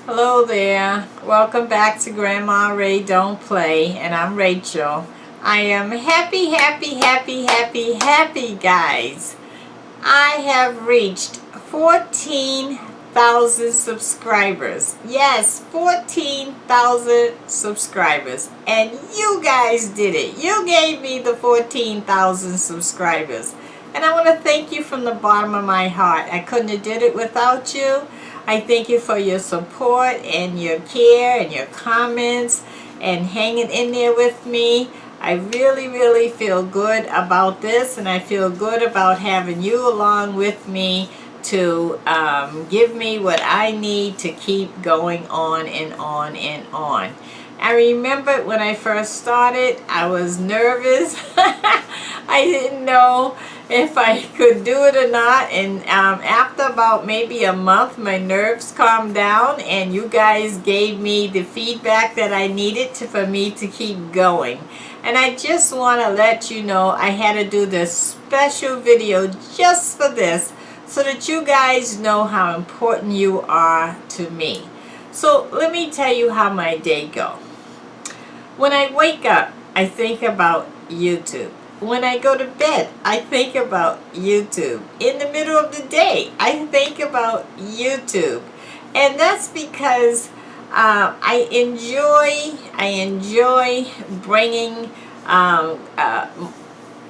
Hello there. Welcome back to Grandma Ray Don't Play, and I'm Rachel. I am happy, guys. I have reached 14,000 subscribers. Yes, 14,000 subscribers. And you guys did it. You gave me the 14,000 subscribers. And I want to thank you from the bottom of my heart. I couldn't have did it without you. I thank you for your support and your care and your comments and hanging in there with me. I really feel good about this, and I feel good about having you along with me to give me what I need to keep going on and on and on. I remember when I first started, I was nervous. I didn't know if I could do it or not, and after about maybe a month, my nerves calmed down, and you guys gave me the feedback that I needed for me to keep going. And I just want to let you know I had to do this special video just for this, so that you guys know how important you are to me. So let me tell you how my day goes. When I wake up, I think about YouTube. When I go to bed, I think about YouTube. In the middle of the day, I think about YouTube. And that's because I enjoy bringing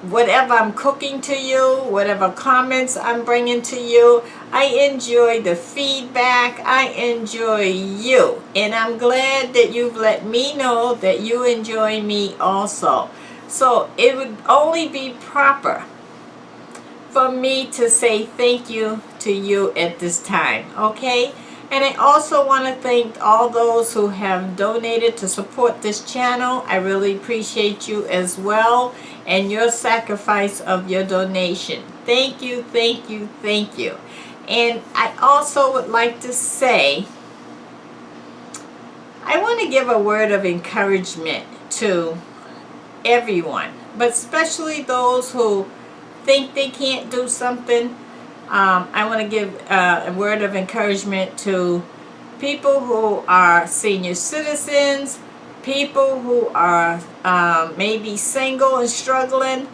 whatever I'm cooking to you, whatever comments I'm bringing to you. I enjoy the feedback. I enjoy you. And I'm glad that you've let me know that you enjoy me also. So it would only be proper for me to say thank you to you at this time, okay? And I also want to thank all those who have donated to support this channel. I really appreciate you as well, and your sacrifice of your donation. Thank you. And I also would like to say, I want to give a word of encouragement to everyone, but especially those who think they can't do something. I want to give a word of encouragement to people who are senior citizens, people who are maybe single and struggling,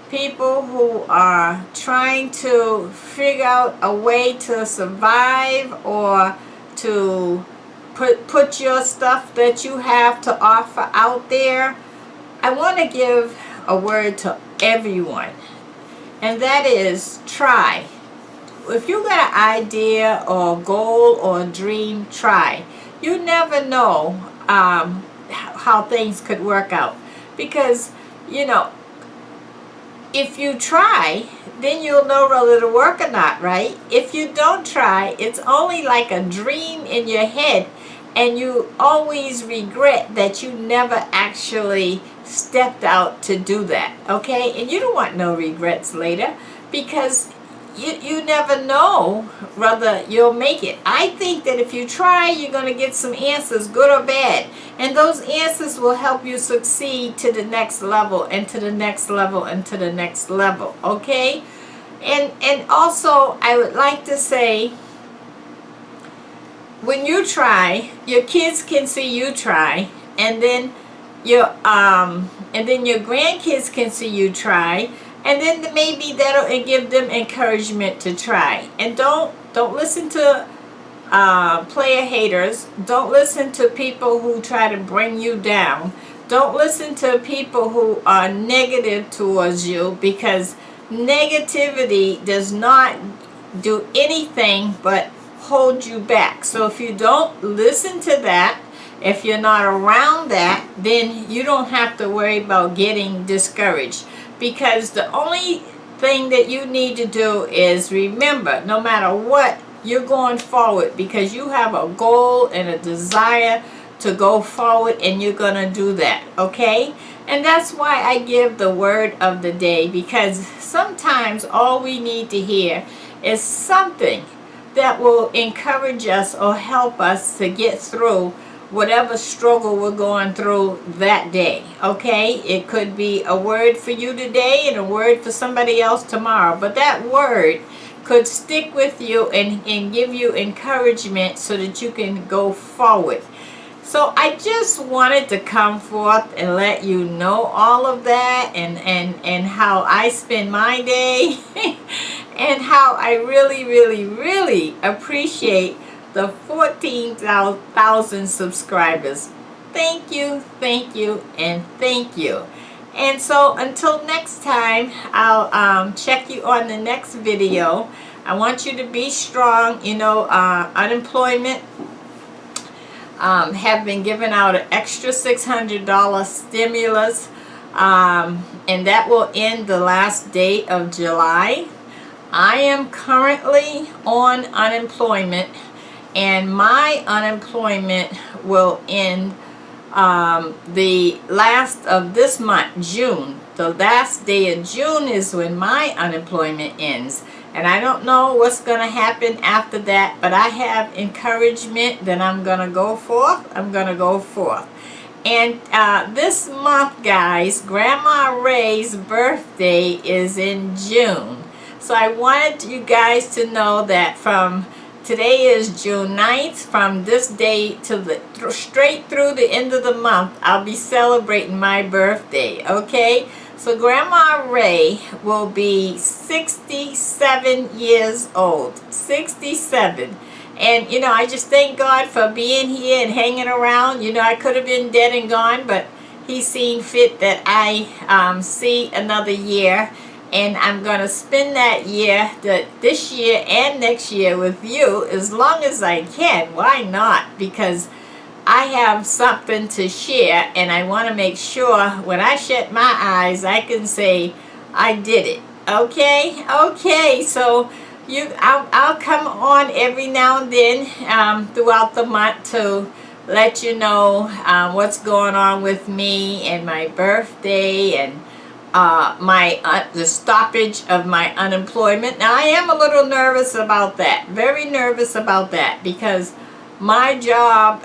people who are trying to figure out a way to survive or to put your stuff that you have to offer out there. I want to give a word to everyone, and that is try. If you got an idea or a goal or a dream, try. You never know how things could work out, because if you try, then you'll know whether it'll work or not, right? If you don't try, it's only like a dream in your head, and you always regret that you never actually stepped out to do that, okay? And you don't want no regrets later, because you never know whether you'll make it. I think that if you try, you're going to get some answers, good or bad. And those answers will help you succeed to the next level, and to the next level, and to the next level, okay? And also, I would like to say, when you try, your kids can see you try, and then your grandkids can see you try, and then maybe that'll give them encouragement to try. And don't listen to player haters. Don't listen to people who try to bring you down. Don't listen to people who are negative towards you, because negativity does not do anything but hold you back. So if you don't listen to that, if you're not around that, then you don't have to worry about getting discouraged, because the only thing that you need to do is remember, no matter what, you're going forward, because you have a goal and a desire to go forward, and you're gonna do that, okay? And that's why I give the word of the day, because sometimes all we need to hear is something that will encourage us or help us to get through whatever struggle we're going through that day, okay? It could be a word for you today and a word for somebody else tomorrow, but that word could stick with you and give you encouragement so that you can go forward. So I just wanted to come forth and let you know all of that, and how I spend my day and how I really appreciate the 14,000 subscribers. Thank you, and thank you. And so until next time, I'll check you on the next video. I want you to be strong. You know, unemployment have been giving out an extra $600 stimulus, and that will end the last day of July. I am currently on unemployment, and my unemployment will end the last of this month, June. The last day of June is when my unemployment ends. And I don't know what's going to happen after that, but I have encouragement that I'm going to go forth. I'm going to go forth. And this month, guys, Grandma Ray's birthday is in June. So I wanted you guys to know that from today is June 9th. From this day to the straight through the end of the month, I'll be celebrating my birthday, okay? So Grandma Ray will be 67 years old. 67. And, you know, I just thank God for being here and hanging around. You know, I could have been dead and gone, but He's seen fit that I see another year. And I'm going to spend that year, this year and next year with you as long as I can. Why not? Because I have something to share, and I want to make sure when I shut my eyes, I can say, I did it. Okay? Okay, so I'll come on every now and then throughout the month to let you know what's going on with me and my birthday and the stoppage of my unemployment. Now, I am a little nervous about that. Very nervous about that, because my job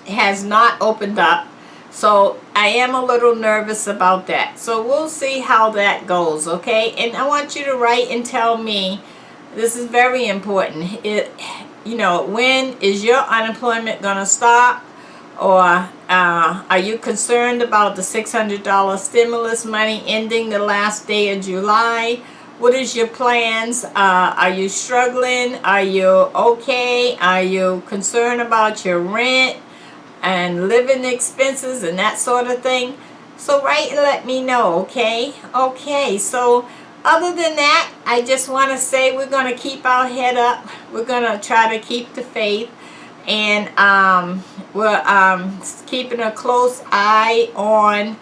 has not opened up, so I am a little nervous about that. So we'll see how that goes, okay? And I want you to write and tell me, this is very important, you know, when is your unemployment going to stop? Or are you concerned about the $600 stimulus money ending the last day of July? What is your plans? Are you struggling? Are you okay? Are you concerned about your rent and living expenses and that sort of thing? So write and let me know, okay? Okay, so other than that, I just want to say we're going to keep our head up. We're going to try to keep the faith. And we're keeping a close eye on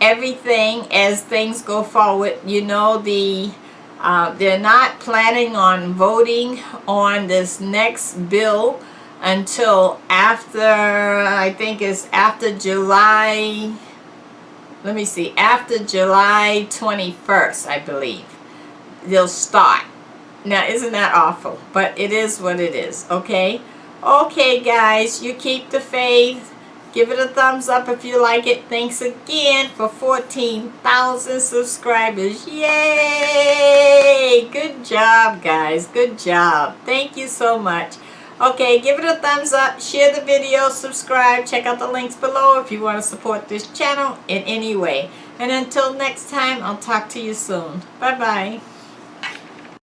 everything as things go forward. You know, they're not planning on voting on this next bill until after, I think it's after July, let me see, after July 21st, I believe. They'll start. Now, isn't that awful? But it is what it is, okay? Okay, guys, you keep the faith. Give it a thumbs up if you like it. Thanks again for 14,000 subscribers. Yay! Good job, guys. Good job. Thank you so much. Okay, give it a thumbs up. Share the video. Subscribe. Check out the links below if you want to support this channel in any way. And until next time, I'll talk to you soon. Bye-bye.